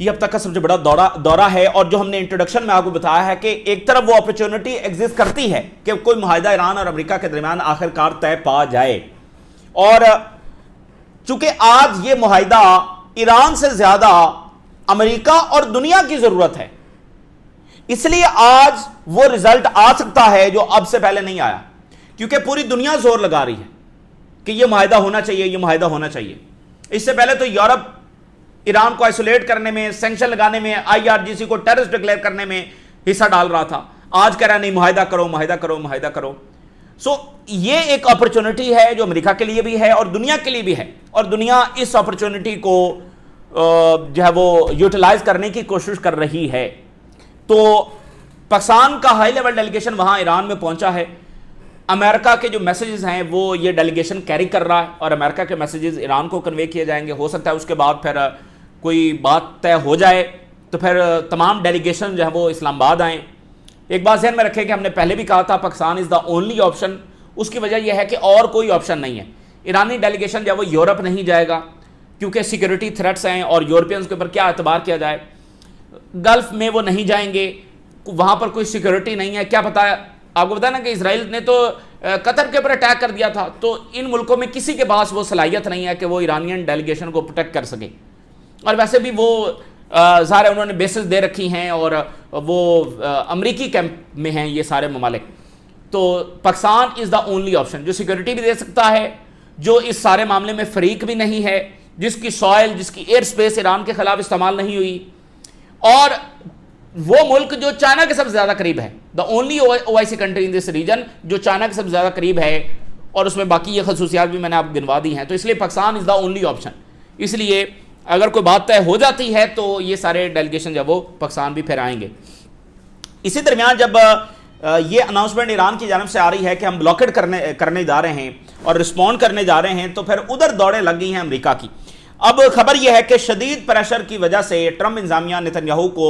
یہ اب تک کا سب سے بڑا دورہ ہے، اور جو ہم نے انٹروڈکشن میں آپ کو بتایا ہے کہ ایک طرف وہ اپرچونٹی ایگزسٹ کرتی ہے کہ کوئی معاہدہ ایران اور امریکہ کے درمیان آخرکار طے پا جائے، اور چونکہ آج یہ معاہدہ ایران سے زیادہ امریکہ اور دنیا کی ضرورت ہے، اس لیے آج وہ رزلٹ آ سکتا ہے جو اب سے پہلے نہیں آیا، کیونکہ پوری دنیا زور لگا رہی ہے کہ یہ معاہدہ ہونا چاہیے، یہ معاہدہ ہونا چاہیے۔ اس سے پہلے تو یورپ ایران کو آئسولیٹ کرنے میں، سینکشن لگانے میں، IRGC کو ٹیررسٹ ڈکلیئر کرنے میں حصہ ڈال رہا تھا، آج کہہ رہا ہے نہیں معاہدہ کرو، معاہدہ کرو، معاہدہ کرو۔ سو یہ ایک اپرچونٹی ہے جو امریکہ کے لیے بھی ہے اور دنیا کے لیے بھی ہے، اور دنیا اس اپرچونٹی کو جو ہے وہ یوٹیلائز کرنے کی کوشش کر رہی ہے۔ تو پاکستان کا ہائی لیول ڈیلیگیشن وہاں ایران میں پہنچا ہے، امریکہ کے جو میسیجز ہیں وہ یہ ڈیلیگیشن کیری کر رہا ہے، اور امریکہ کے میسیجز ایران کو کنوے کیے جائیں گے۔ ہو سکتا ہے اس کے بعد پھر کوئی بات طے ہو جائے تو پھر تمام ڈیلیگیشن جو ہے وہ اسلام آباد آئیں۔ ایک بات ذہن میں رکھیں کہ ہم نے پہلے بھی کہا تھا پاکستان از دا اونلی آپشن، اس کی وجہ یہ ہے کہ اور کوئی آپشن نہیں ہے۔ ایرانی ڈیلیگیشن جو ہے وہ یورپ نہیں جائے گا کیونکہ سیکیورٹی تھریٹس ہیں، اور یورپینز کے اوپر کیا اعتبار کیا جائے، گلف میں وہ نہیں جائیں گے، وہاں پر کوئی سیکیورٹی نہیں ہے۔ کیا پتا ہے آپ کو بتایا نا کہ اسرائیل نے تو قطر کے اوپر اٹیک کر دیا تھا، تو ان ملکوں میں کسی کے پاس وہ صلاحیت نہیں ہے کہ وہ ایرانین ڈیلیگیشن کو پروٹیکٹ کر سکے، اور ویسے بھی وہ ظاہر انہوں نے بیسز دے رکھی ہیں، اور وہ امریکی کیمپ میں ہیں یہ سارے ممالک۔ تو پاکستان از دا اونلی آپشن جو سیکیورٹی بھی دے سکتا ہے، جو اس سارے معاملے میں فریق بھی نہیں ہے، جس کی سوائل، جس کی ایئر سپیس ایران کے خلاف استعمال نہیں ہوئی، اور وہ ملک جو چائنا کے سب سے زیادہ قریب ہے، the only OIC country in this region جو چائنا کے سب سے زیادہ قریب ہے، اور اس میں باقی یہ خصوصیات بھی میں نے آپ کو گنوا دی ہیں۔ تو اس لیے پاکستان از دا اونلی آپشن، اس لیے اگر کوئی بات طے ہو جاتی ہے تو یہ سارے ڈیلیگیشن جب وہ پاکستان بھی پھر آئیں گے۔ اسی درمیان جب یہ اناؤنسمنٹ ایران کی جانب سے آ رہی ہے کہ ہم بلاکڈ کرنے جا رہے ہیں اور رسپونڈ کرنے جا رہے ہیں، تو پھر ادھر دوڑیں لگ گئی ہیں امریکہ کی۔ اب خبر یہ ہے کہ شدید پریشر کی وجہ سے ٹرمپ انتظامیہ نتنیاہو کو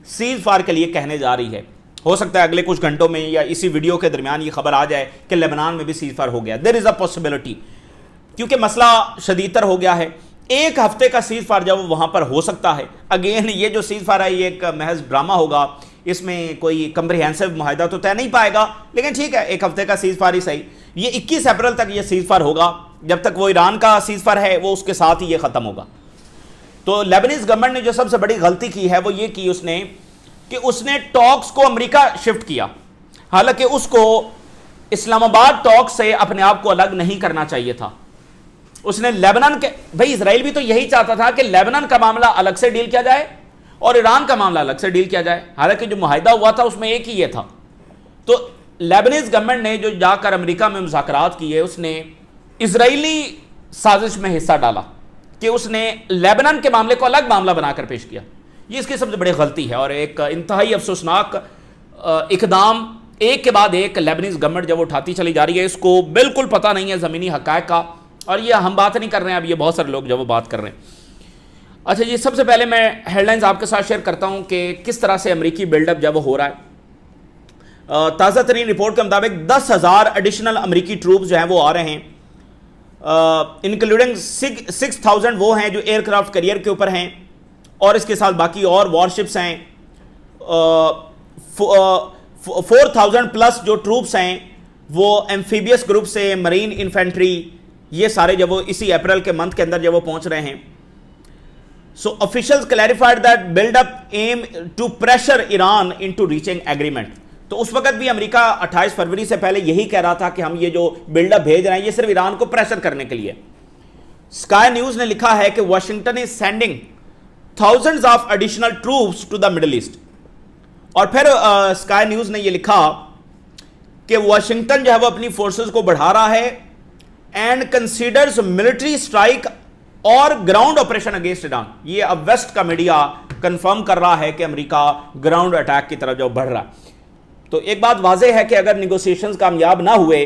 سیز فائر کے لیے کہنے جا رہی ہے۔ ہو سکتا ہے اگلے کچھ گھنٹوں میں یا اسی ویڈیو کے درمیان یہ خبر آ جائے کہ لبنان میں بھی سیز فائر ہو گیا۔ دیر از اے پاسبلٹی، کیونکہ مسئلہ شدید تر ہو گیا ہے۔ ایک ہفتے کا سیز فائر جب وہاں پر ہو سکتا ہے، اگین یہ جو سیز فائر ہے یہ ایک محض ڈرامہ ہوگا، اس میں کوئی کمپریہنسو معاہدہ تو طے نہیں پائے گا، لیکن ٹھیک ہے ایک ہفتے کا سیز فائر ہی صحیح۔ یہ 21 اپریل تک یہ سیز فائر ہوگا، جب تک وہ ایران کا سیز فائر ہے وہ اس کے ساتھ ہی یہ ختم ہوگا۔ تو لیبنیز گورنمنٹ نے جو سب سے بڑی غلطی کی ہے وہ یہ کی اس نے ٹاکس کو امریکہ شفٹ کیا، حالانکہ اس کو اسلام آباد ٹاکس سے اپنے آپ کو الگ نہیں کرنا چاہیے تھا۔ اس نے لیبنان کے بھائی اسرائیل بھی تو یہی چاہتا تھا کہ لیبنان کا معاملہ الگ سے ڈیل کیا جائے اور ایران کا معاملہ الگ سے ڈیل کیا جائے، حالانکہ جو معاہدہ ہوا تھا اس میں ایک ہی یہ تھا۔ تو لیبنیز گورنمنٹ نے جو جا کر امریکہ میں مذاکرات کیے، اس نے اسرائیلی سازش میں حصہ ڈالا کہ اس نے لیبنان کے معاملے کو الگ معاملہ بنا کر پیش کیا۔ یہ اس کی سب سے بڑی غلطی ہے، اور ایک انتہائی افسوسناک اقدام ایک کے بعد ایک لیبنیز گورنمنٹ جب اٹھاتی چلی جا رہی ہے۔ اس کو بالکل پتہ نہیں ہے زمینی حقائق کا، اور یہ ہم بات نہیں کر رہے ہیں، اب یہ بہت سارے لوگ جب وہ بات کر رہے ہیں۔ اچھا جی، سب سے پہلے میں ہیڈ لائنز آپ کے ساتھ شیئر کرتا ہوں کہ کس طرح سے امریکی بلڈ اپ جب وہ ہو رہا ہے۔ تازہ ترین رپورٹ کے مطابق 10,000 ایڈیشنل امریکی ٹروپس جو ہیں وہ آ رہے ہیں، انکلوڈنگ 6,000 وہ ہیں جو ایئر کرافٹ کیریئر کے اوپر ہیں، اور اس کے ساتھ باقی اور وارشپس ہیں، 4,000 پلس جو ٹروپس ہیں وہ ایمفیبیس گروپ سے، مرین انفینٹری، یہ سارے جب وہ اسی اپریل کے منتھ کے اندر جب وہ پہنچ رہے ہیں۔ So officials clarified that build up aim to pressure Iran into reaching agreement۔ تو اس وقت بھی امریکہ 28 فروری سے پہلے یہی کہہ رہا تھا کہ ہم یہ جو بلڈ اپ بھیج رہے ہیں یہ صرف ایران کو پریشر کرنے کے لیے۔ اسکائی نیوز نے لکھا ہے کہ Washington is sending thousands of additional troops to the Middle East۔ اور پھر اسکائی نیوز نے یہ لکھا کہ واشنگٹن جو ہے وہ اپنی فورسز کو بڑھا رہا ہے اینڈ کنسیڈرز ملٹری اسٹرائک اور گراؤنڈ آپریشن اگینسٹ ایران۔ یہ اب ویسٹ کا میڈیا کنفرم کر رہا ہے کہ امریکہ گراؤنڈ اٹیک کی طرف جو بڑھ رہا ہے۔ تو ایک بات واضح ہے کہ اگر نیگوسیشنز کامیاب نہ ہوئے،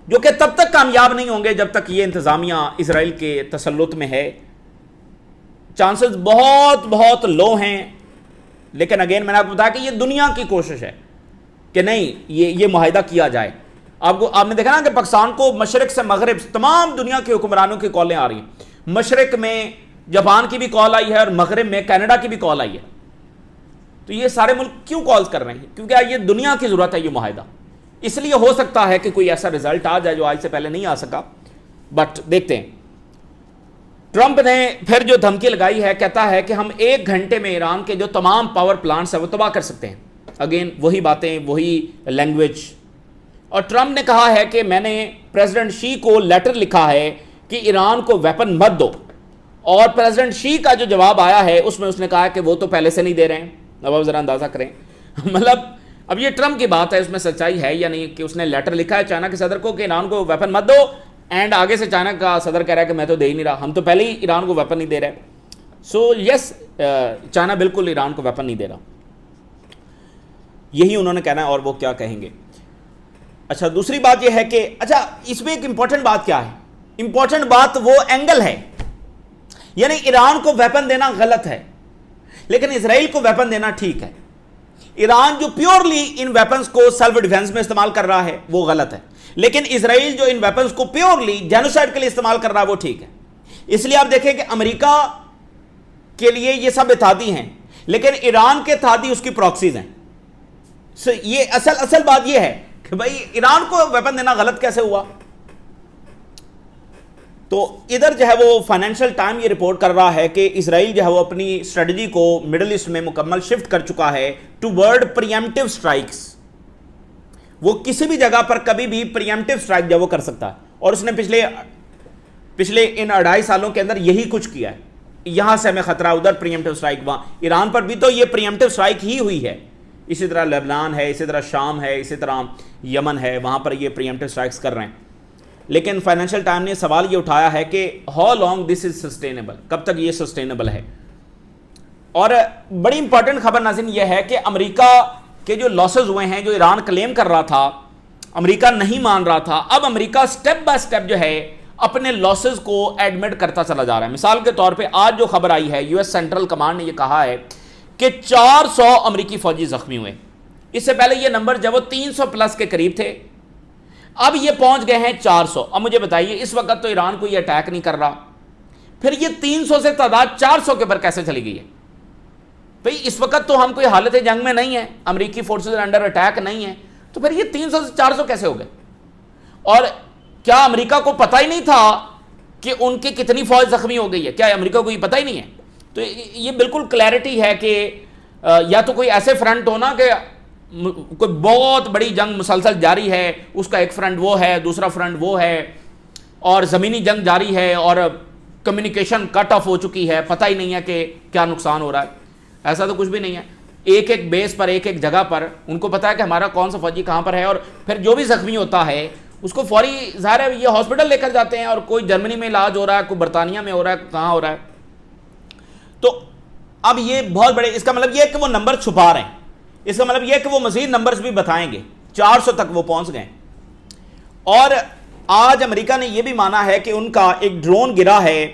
جو کہ تب تک کامیاب نہیں ہوں گے جب تک یہ انتظامیہ اسرائیل کے تسلط میں ہے، چانسز بہت بہت لو ہیں، لیکن اگین میں نے آپ کو بتایا کہ یہ دنیا کی کوشش ہے کہ نہیں یہ معاہدہ کیا جائے۔ آپ نے دیکھا نا کہ پاکستان کو مشرق سے مغرب تمام دنیا کے حکمرانوں کی کالیں آ رہی ہیں۔ مشرق میں جاپان کی بھی کال آئی ہے اور مغرب میں کینیڈا کی بھی کال آئی ہے. تو یہ سارے ملک کیوں کالز کر رہے ہیں؟ کیونکہ یہ دنیا کی ضرورت ہے یہ معاہدہ. اس لیے ہو سکتا ہے کہ کوئی ایسا رزلٹ آ جائے جو آج سے پہلے نہیں آ سکا, بٹ دیکھتے ہیں. ٹرمپ نے پھر جو دھمکی لگائی ہے, کہتا ہے کہ ہم 1 گھنٹے میں ایران کے جو تمام پاور پلانٹس ہیں وہ تباہ کر سکتے ہیں. اگین وہی باتیں, وہی لینگویج. اور ٹرمپ نے کہا ہے کہ میں نے پریزیڈنٹ شی کو لیٹر لکھا ہے کہ ایران کو ویپن مت دو, اور پریزیڈنٹ شی کا جو جواب آیا ہے اس میں اس نے کہا کہ وہ تو پہلے سے نہیں دے رہے ہیں. اب آپ ذرا اندازہ کریں مطلب اب یہ ٹرمپ کی بات ہے, اس میں سچائی ہے یا نہیں کہ اس نے لیٹر لکھا ہے چائنا کے صدر کو کہ ایران کو ویپن مت دو, اینڈ آگے سے چائنا کا صدر کہہ رہا ہے کہ میں تو دے ہی نہیں رہا, ہم تو پہلے ہی ایران کو ویپن نہیں دے رہے. سو یس, چائنا بالکل ایران کو ویپن نہیں دے رہا, یہی انہوں نے کہنا ہے. اور وہ کیا کہیں گے؟ اچھا دوسری بات یہ ہے کہ اچھا اس میں ایک امپورٹنٹ بات کیا ہے؟ امپورٹنٹ بات وہ اینگل ہے, یعنی ایران کو ویپن دینا غلط ہے لیکن اسرائیل کو ویپن دینا ٹھیک ہے. ایران جو پیورلی ان ویپنز کو سیلف ڈیفنس میں استعمال کر رہا ہے وہ غلط ہے, لیکن اسرائیل جو ان ویپنز کو پیورلی جینوسائیڈ کے لیے استعمال کر رہا ہے وہ ٹھیک ہے. اس لیے آپ دیکھیں کہ امریکہ کے لیے یہ سب اتحادی ہیں, لیکن ایران کے اتحادی اس کی پراکسیز ہیں. یہ اصل بات یہ ہے کہ بھائی ایران کو ویپن دینا غلط کیسے ہوا؟ تو ادھر جو ہے وہ فائنینشل ٹائم یہ رپورٹ کر رہا ہے کہ اسرائیل جو ہے وہ اپنی اسٹریٹجی کو مڈل ایسٹ میں مکمل شفٹ کر چکا ہے ٹو ورڈ پریمپٹیو سٹرائکس. وہ کسی بھی جگہ پر کبھی بھی پریمپٹیو سٹرائک جو وہ کر سکتا ہے, اور اس نے پچھلے ان 2.5 سالوں کے اندر یہی کچھ کیا ہے. یہاں سے ہمیں خطرہ, ادھر پریمپٹیو سٹرائک, وہاں ایران پر بھی تو یہ پریمپٹیو سٹرائک ہی ہوئی ہے. اسی طرح لبنان ہے, اسی طرح شام ہے, اسی طرح یمن ہے, وہاں پر یہ پریمپٹیو سٹرائکس کر رہے ہیں. لیکن فائنینشیل ٹائم نے سوال یہ اٹھایا ہے کہ how long this is sustainable, کب تک یہ سسٹینیبل ہے. اور بڑی امپورٹنٹ خبر ناظرین یہ ہے کہ امریکہ کے جو لاسز ہوئے ہیں جو ایران کلیم کر رہا تھا, امریکہ نہیں مان رہا تھا, اب امریکہ سٹیپ بائی سٹیپ جو ہے اپنے لاسز کو ایڈمٹ کرتا چلا جا رہا ہے. مثال کے طور پہ آج جو خبر آئی ہے, یو ایس سینٹرل کمانڈ نے یہ کہا ہے کہ 400 امریکی فوجی زخمی ہوئے. اس سے پہلے یہ نمبر جب وہ 300 پلس کے قریب تھے, اب یہ پہنچ گئے ہیں 400. اب مجھے بتائیے اس وقت تو ایران کو یہ اٹیک نہیں کر رہا, پھر یہ 300 سے تعداد 400 کے اوپر کیسے چلی گئی ہے؟ بھئی اس وقت تو ہم کوئی حالت جنگ میں نہیں ہیں, امریکی فورسز انڈر اٹیک نہیں ہیں, تو پھر یہ 300 سے 400 کیسے ہو گئے؟ اور کیا امریکہ کو پتہ ہی نہیں تھا کہ ان کی کتنی فوج زخمی ہو گئی ہے؟ کیا امریکہ کو یہ پتہ ہی نہیں ہے؟ تو یہ بالکل کلیئرٹی ہے کہ یا تو کوئی ایسے فرنٹ ہونا کہ کوئی بہت بڑی جنگ مسلسل جاری ہے, اس کا ایک فرنٹ وہ ہے, دوسرا فرنٹ وہ ہے, اور زمینی جنگ جاری ہے اور کمیونیکیشن کٹ آف ہو چکی ہے, پتہ ہی نہیں ہے کہ کیا نقصان ہو رہا ہے. ایسا تو کچھ بھی نہیں ہے. ایک ایک بیس پر, ایک ایک جگہ پر ان کو پتہ ہے کہ ہمارا کون سا فوجی کہاں پر ہے, اور پھر جو بھی زخمی ہوتا ہے اس کو فوری, ظاہر ہے یہ ہاسپٹل لے کر جاتے ہیں, اور کوئی جرمنی میں علاج ہو رہا ہے, کوئی برطانیہ میں ہو رہا ہے, کہاں ہو رہا ہے. تو اب یہ بہت بڑے, اس کا مطلب یہ ہے کہ وہ نمبر چھپا رہے ہیں, اس کا مطلب یہ ہے کہ وہ مزید نمبرز بھی بتائیں گے. 400 تک وہ پہنچ گئے. اور آج امریکہ نے یہ بھی مانا ہے کہ ان کا ایک ڈرون گرا ہے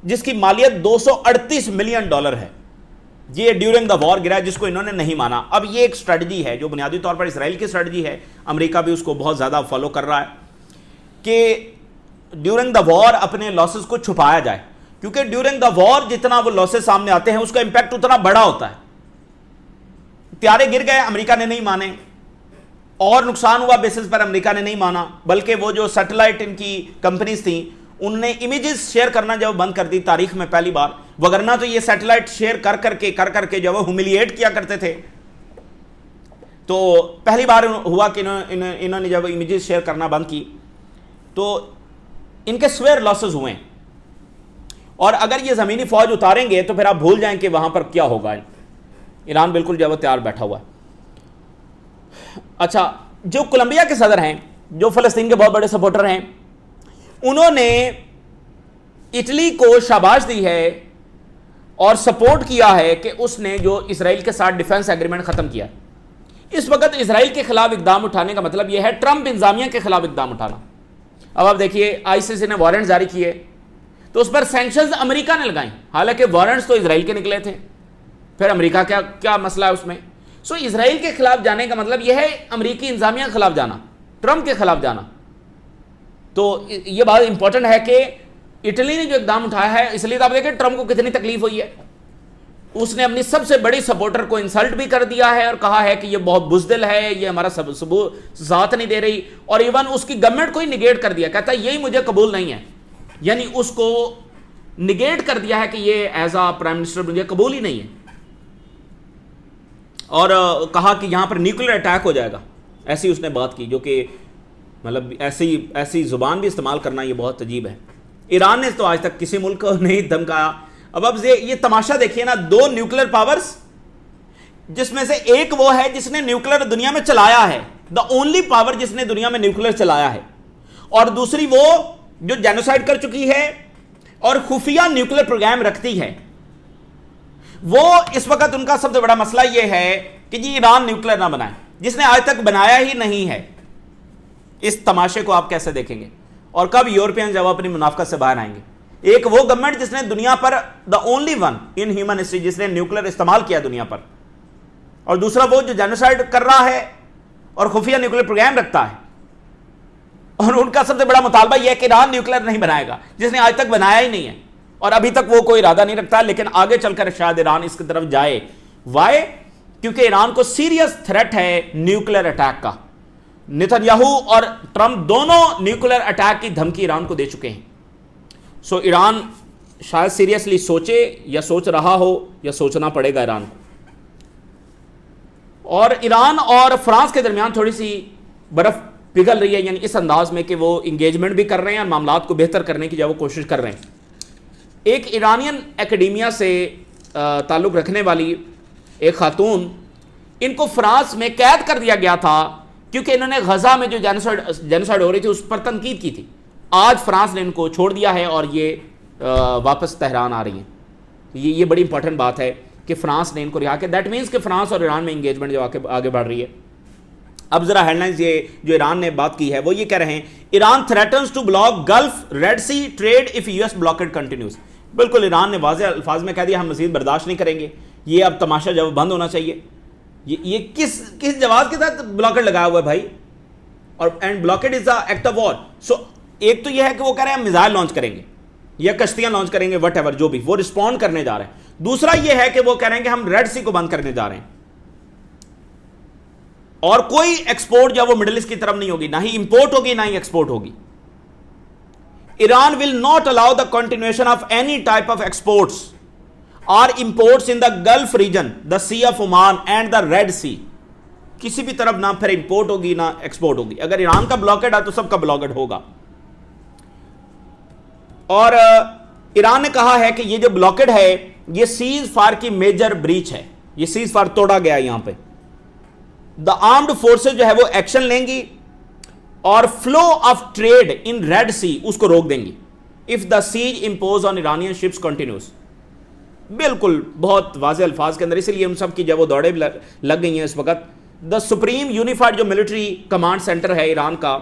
جس کی مالیت $238 ملین ہے. یہ ڈیورنگ دا وار گرا ہے, جس کو انہوں نے نہیں مانا. اب یہ ایک اسٹریٹجی ہے جو بنیادی طور پر اسرائیل کی اسٹریٹجی ہے, امریکہ بھی اس کو بہت زیادہ فالو کر رہا ہے کہ ڈیورنگ دا وار اپنے لاسز کو چھپایا جائے, کیونکہ ڈیورنگ دا وار جتنا وہ لاسز سامنے آتے ہیں اس کا امپیکٹ اتنا بڑا ہوتا ہے. طیارے گر گئے, امریکہ نے نہیں مانے, اور نقصان ہوا بیسس پر, امریکہ نے نہیں مانا, بلکہ وہ جو سیٹلائٹ ان کی کمپنیز تھیں انہوں نے امیجز شیئر کرنا جب بند کر دی تاریخ میں پہلی بار, وگرنہ تو یہ سیٹلائٹ شیئر کر کے جب وہ ہیوملیٹ کیا کرتے تھے, تو پہلی بار ہوا کہ انہوں نے جب امیجز شیئر کرنا بند کی تو ان کے سویئر لاسز ہوئے. اور اگر یہ زمینی فوج اتاریں گے تو پھر آپ بھول جائیں کہ وہاں پر کیا ہوگا. ایران بالکل جو ہے تیار بیٹھا ہوا ہے. اچھا, جو کولمبیا کے صدر ہیں, جو فلسطین کے بہت بڑے سپورٹر ہیں, انہوں نے اٹلی کو شاباش دی ہے اور سپورٹ کیا ہے کہ اس نے جو اسرائیل کے ساتھ ڈیفنس ایگریمنٹ ختم کیا. اس وقت اسرائیل کے خلاف اقدام اٹھانے کا مطلب یہ ہے ٹرمپ انتظامیہ کے خلاف اقدام اٹھانا. اب آپ دیکھیے آئی سی سی نے وارنٹ جاری کیے تو اس پر سینکشنز امریکہ نے لگائیں, حالانکہ وارنٹس تو اسرائیل کے نکلے تھے. پھر امریکہ کیا مسئلہ ہے اس میں؟ سو اسرائیل کے خلاف جانے کا مطلب یہ ہے امریکی انتظامیہ کے خلاف جانا, ٹرمپ کے خلاف جانا. تو یہ بات امپورٹنٹ ہے کہ اٹلی نے جو اقدام اٹھایا ہے، اس لیے تو آپ دیکھیں ٹرمپ کو کتنی تکلیف ہوئی ہے. اس نے اپنی سب سے بڑی سپورٹر کو انسلٹ بھی کر دیا ہے اور کہا ہے کہ یہ بہت بزدل ہے، یہ ہمارا ساتھ نہیں دے رہی، اور ایون اس کی گورنمنٹ کو ہی نگیٹ کر دیا، کہتا ہے یہی مجھے قبول نہیں ہے. یعنی اس کو نگیٹ کر دیا ہے کہ یہ ایز اے پرائم منسٹر مجھے قبول ہی نہیں ہے، اور کہا کہ یہاں پر نیوکلیر اٹیک ہو جائے گا. ایسی اس نے بات کی، جو کہ مطلب ایسی زبان بھی استعمال کرنا یہ بہت عجیب ہے. ایران نے تو آج تک کسی ملک کو نہیں دھمکایا. اب یہ تماشا دیکھیے نا، دو نیوکلیر پاورز جس میں سے ایک وہ ہے جس نے نیوکلیر دنیا میں چلایا ہے، دا اونلی پاور جس نے دنیا میں نیوکلیر چلایا ہے، اور دوسری وہ جو جینوسائیڈ کر چکی ہے اور خفیہ نیوکلیر پروگرام رکھتی ہے. وہ اس وقت ان کا سب سے بڑا مسئلہ یہ ہے کہ جی ایران نیوکلیر نہ بنائے، جس نے آج تک بنایا ہی نہیں ہے. اس تماشے کو آپ کیسے دیکھیں گے؟ اور کب یورپین جب اپنی منافقت سے باہر آئیں گے؟ ایک وہ گورنمنٹ جس نے دنیا پر the only one in human history جس نے نیوکلیر استعمال کیا دنیا پر، اور دوسرا وہ جو جینوسائیڈ کر رہا ہے اور خفیہ نیوکلیر پروگرام رکھتا ہے. اور ان کا سب سے بڑا مطالبہ یہ ہے کہ ایران نیوکلیر نہیں بنائے گا، جس نے آج تک بنایا ہی نہیں ہے، اور ابھی تک وہ کوئی ارادہ نہیں رکھتا. لیکن آگے چل کر شاید ایران اس کی طرف جائے. وائی؟ کیونکہ ایران کو سیریس تھریٹ ہے نیوکلیر اٹیک کا. نیتن یاہو اور ٹرمپ دونوں نیوکلیر اٹیک کی دھمکی ایران کو دے چکے ہیں. سو ایران شاید سیریسلی سوچے، یا سوچ رہا ہو، یا سوچنا پڑے گا ایران کو. اور ایران اور فرانس کے درمیان تھوڑی سی برف پگھل رہی ہے، یعنی اس انداز میں کہ وہ انگیجمنٹ بھی کر رہے ہیں اور معاملات کو بہتر کرنے کی جو وہ کوشش کر رہے ہیں. ایک ایرانین اکیڈیمیا سے تعلق رکھنے والی ایک خاتون، ان کو فرانس میں قید کر دیا گیا تھا کیونکہ انہوں نے غزہ میں جو جینوسائیڈ ہو رہی تھی اس پر تنقید کی تھی. آج فرانس نے ان کو چھوڑ دیا ہے اور یہ واپس تہران آ رہی ہیں. یہ بڑی امپورٹنٹ بات ہے کہ فرانس نے ان کو رہا کیا. دیٹ مینس کہ فرانس اور ایران میں انگیجمنٹ جو آگے بڑھ رہی ہے. اب ذرا ہیڈ لائنز یہ جو ایران نے بات کی ہے وہ یہ کہہ رہے ہیں، Iran threatens to block Gulf Red Sea trade of U S blockade continues. بالکل ایران نے واضح الفاظ میں کہہ دیا ہم مزید برداشت نہیں کریں گے. یہ اب تماشا جب بند ہونا چاہیے. یہ کس جواز کے ساتھ بلاکڈ لگایا ہوا ہے بھائی؟ اور and blockade is a act of war. So ایک تو یہ ہے کہ وہ کہہ رہے ہیں ہم میزائل لانچ کریں گے یا کشتیاں لانچ کریں گے، وٹ ایور جو بھی، وہ رسپونڈ کرنے جا رہے ہیں. دوسرا یہ ہے کہ وہ کہہ رہے ہیں کہ ہم ریڈ سی کو بند کرنے جا رہے ہیں، اور کوئی ایکسپورٹ جو وہ مڈل ایسٹ کی طرف نہیں ہوگی، نہ ہی امپورٹ ہوگی نہ ہی ایکسپورٹ ہوگی. Iran will not allow the continuation of any type of exports اور imports in the Gulf region, the Sea of Oman and the Red Sea. کسی بھی طرف نہ پھر امپورٹ ہوگی نہ ایکسپورٹ ہوگی. اگر ایران کا بلاکڈ ہے تو سب کا بلاکڈ ہوگا. اور ایران نے کہا ہے کہ یہ جو بلاکڈ ہے یہ سیز فائر کی میجر بریچ ہے، یہ سیز فائر توڑا گیا یہاں پہ. دا آرمڈ فورسز جو ہے وہ ایکشن لیں گی اور flow of trade in Red Sea اس کو روک دیں گی if the siege impose on Iranian ships continues. بالکل بہت واضح الفاظ کے اندر، اسی لیے ہم سب کی جب وہ دوڑیں لگ گئی ہیں اس وقت. دا سپریم یونیفائڈ جو ملٹری کمانڈ سینٹر ہے ایران کا،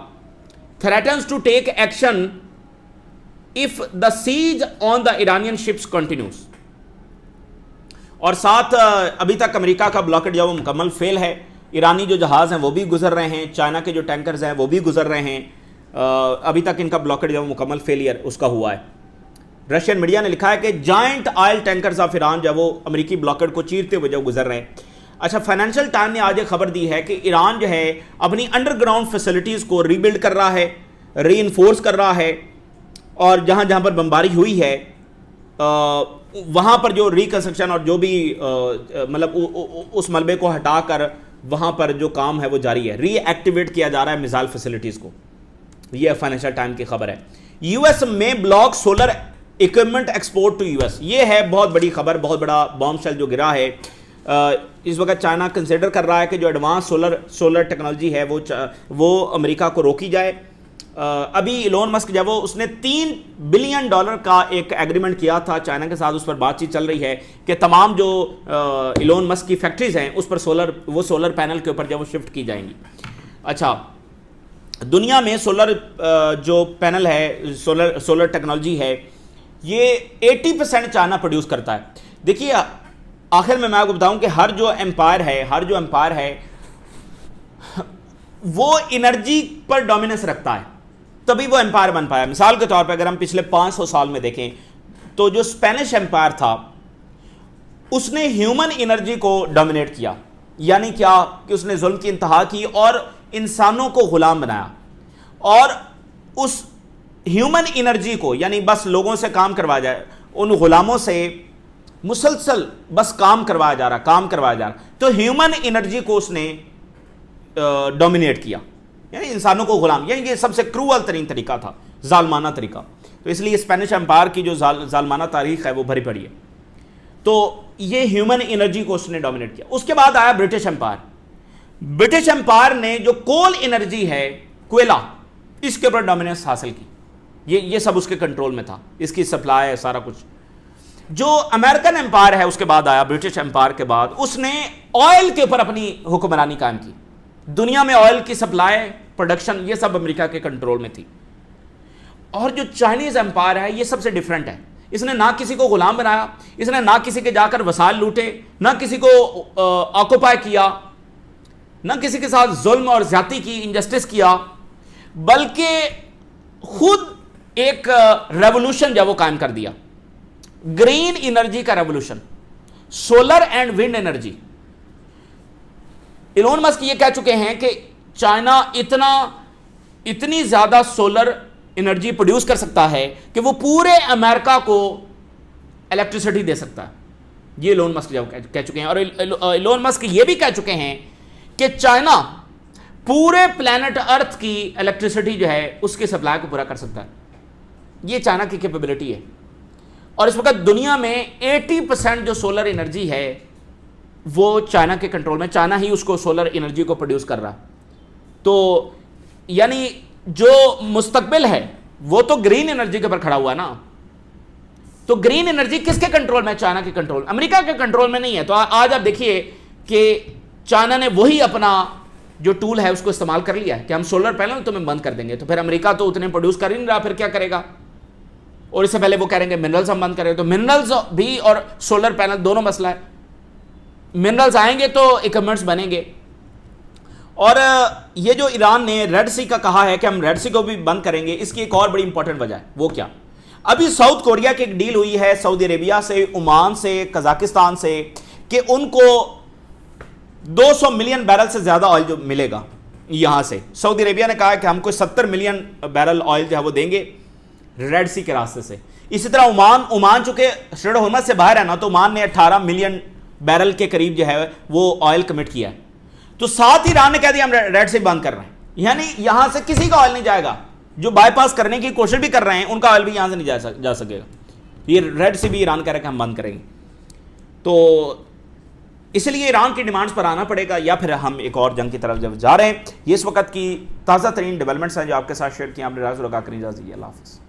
threatens to take action if the siege on the Iranian ships continues. اور ساتھ ابھی تک امریکہ کا بلاکڈ جو وہ مکمل فیل ہے. ایرانی جو جہاز ہیں وہ بھی گزر رہے ہیں، چائنا کے جو ٹینکرز ہیں وہ بھی گزر رہے ہیں. ابھی تک ان کا بلاکڈ جو مکمل فیلئر اس کا ہوا ہے. رشین میڈیا نے لکھا ہے کہ giant oil tankers of Iran جو وہ امریکی بلاکڈ کو چیرتے ہوئے جو گزر رہے ہیں. اچھا، فائنینشیل ٹائم نے آج ایک خبر دی ہے کہ ایران جو ہے اپنی انڈر گراؤنڈ فیسلٹیز کو ری بلڈ کر رہا ہے، ری انفورس کر رہا ہے، اور جہاں جہاں پر بمباری ہوئی ہے وہاں پر جو ریکنسٹرکشن اور جو بھی مطلب اس ملبے کو ہٹا کر وہاں پر جو کام ہے وہ جاری ہے. ری ایکٹیویٹ کیا جا رہا ہے میزائل فیسلٹیز کو. یہ فائنینشیل ٹائم کی خبر ہے. یو ایس میں block solar equipment export to U S. یہ ہے بہت بڑی خبر، بہت بڑا بام شیل جو گرا ہے. اس وقت چائنا کنسیڈر کر رہا ہے کہ جو ایڈوانس سولر ٹیکنالوجی ہے وہ امریکہ کو روکی جائے. ابھی ایلون مسک جب اس نے $3 بلین کا ایک ایگریمنٹ کیا تھا چائنا کے ساتھ، اس پر بات چیت چل رہی ہے کہ تمام جو ایلون مسک کی فیکٹریز ہیں اس پر سولر پینل کے اوپر جب وہ شفٹ کی جائیں گی. اچھا، دنیا میں سولر جو پینل ہے، سولر ٹیکنالوجی ہے، یہ 80% چائنا پروڈیوس کرتا ہے. دیکھیے آخر میں آپ کو بتاؤں کہ ہر جو امپائر ہے وہ انرجی پر ڈومیننس رکھتا ہے. تبھی وہ امپائر بن پایا. مثال کے طور پہ اگر ہم پچھلے 500 سال میں دیکھیں تو جو اسپینش امپائر تھا اس نے ہیومن انرجی کو ڈومینیٹ کیا. یعنی کیا کہ اس نے ظلم کی انتہا کی اور انسانوں کو غلام بنایا, اور اس ہیومن انرجی کو یعنی بس لوگوں سے کام کروایا جائے, ان غلاموں سے مسلسل بس کام کروایا جا رہا, تو ہیومن انرجی کو اس نے ڈومینیٹ کیا, یعنی انسانوں کو غلام. یعنی یہ سب سے کروول ترین طریقہ تھا, ظالمانہ طریقہ. تو اس لیے اسپینش امپائر کی جو ظالمانہ تاریخ ہے وہ بھری پڑی ہے. تو یہ ہیومن انرجی کو اس نے ڈومینیٹ کیا. اس کے بعد آیا برٹش امپائر. برٹش امپائر نے جو کول انرجی ہے, کوئلہ, اس کے اوپر ڈومیننس حاصل کی. یہ سب اس کے کنٹرول میں تھا, اس کی سپلائی ہے سارا کچھ. جو امریکن امپائر ہے اس کے بعد آیا, برٹش امپائر کے بعد, اس نے آئل کے اوپر اپنی حکمرانی قائم کی. دنیا میں آئل کی سپلائی, پروڈکشن, یہ سب امریکہ کے کنٹرول میں تھی. اور جو چائنیز امپائر ہے یہ سب سے ڈیفرنٹ ہے. اس نے نہ کسی کو غلام بنایا, اس نے نہ کسی کے جا کر وسائل لوٹے, نہ کسی کو آکوپائی کیا, نہ کسی کے ساتھ ظلم اور زیادتی کی, انجسٹس کیا, بلکہ خود ایک ریولوشن جو وہ قائم کر دیا, گرین انرجی کا revolution, solar and wind energy. Elon Musk یہ کہہ چکے ہیں کہ چائنا اتنی زیادہ سولر انرجی پروڈیوس کر سکتا ہے کہ وہ پورے امریکہ کو الیکٹریسٹی دے سکتا ہے. یہ ایلون مسک کہہ چکے ہیں. اور ایلون مسک یہ بھی کہہ چکے ہیں کہ چائنا پورے پلانٹ ارتھ کی الیکٹریسٹی جو ہے اس کی سپلائی کو پورا کر سکتا ہے. یہ چائنا کی کیپیبلٹی ہے. اور اس وقت دنیا میں 80% جو سولر انرجی ہے وہ چائنا کے کنٹرول میں, چائنا ہی اس کو سولر انرجی کو پروڈیوس کر رہا. تو یعنی جو مستقبل ہے وہ تو گرین انرجی کے اوپر کھڑا ہوا ہے نا. تو گرین انرجی کس کے کنٹرول میں؟ چائنا کے کنٹرول, امریکہ کے کنٹرول میں نہیں ہے. تو آج آپ دیکھیے کہ چائنا نے وہی اپنا جو ٹول ہے اس کو استعمال کر لیا ہے کہ ہم سولر پینل تمہیں بند کر دیں گے. تو پھر امریکہ تو اتنے پروڈیوس کر ہی نہیں رہا, پھر کیا کرے گا؟ اور اس سے پہلے وہ کہہ رہے ہیں کہ منرلز ہم بند کریں. تو منرلز بھی اور سولر پینل دونوں مسئلہ ہے. منرلز آئیں گے تو اکوپمنٹس بنیں گے. اور یہ جو ایران نے ریڈ سی کا کہا ہے کہ ہم ریڈ سی کو بھی بند کریں گے, اس کی ایک اور بڑی امپورٹنٹ وجہ ہے. وہ کیا؟ ابھی ساؤتھ کوریا کی ایک ڈیل ہوئی ہے سعودی عربیہ سے, عمان سے, قزاقستان سے, کہ ان کو 200 ملین بیرل سے زیادہ آئل جو ملے گا یہاں سے. سعودی عربیہ نے کہا کہ ہم کو 70 ملین بیرل آئل جو ہے وہ دیں گے ریڈ سی کے راستے سے. اسی طرح عمان چونکہ اسٹریٹ آف ہرمز سے باہر ہے نا, تو عمان نے 18 ملین بیرل کے قریب جو ہے وہ آئل کمٹ کیا ہے. تو ساتھ ہی ایران نے کہہ دیا ہم ریڈ سی بند کر رہے ہیں. یعنی یہاں سے کسی کا آئل نہیں جائے گا. جو بائی پاس کرنے کی کوشش بھی کر رہے ہیں ان کا آئل بھی یہاں سے نہیں جا سکے گا. یہ ریڈ سی بھی ایران کہہ رہا ہے کہ ہم بند کریں گے. تو اس لیے ایران کی ڈیمانڈز پر آنا پڑے گا, یا پھر ہم ایک اور جنگ کی طرف جب جا رہے ہیں. یہ اس وقت کی تازہ ترین ڈیولپمنٹس ہیں جو آپ کے ساتھ شیئر کی. آپ نے راز لگا کر اجازت دی. اللہ حافظ.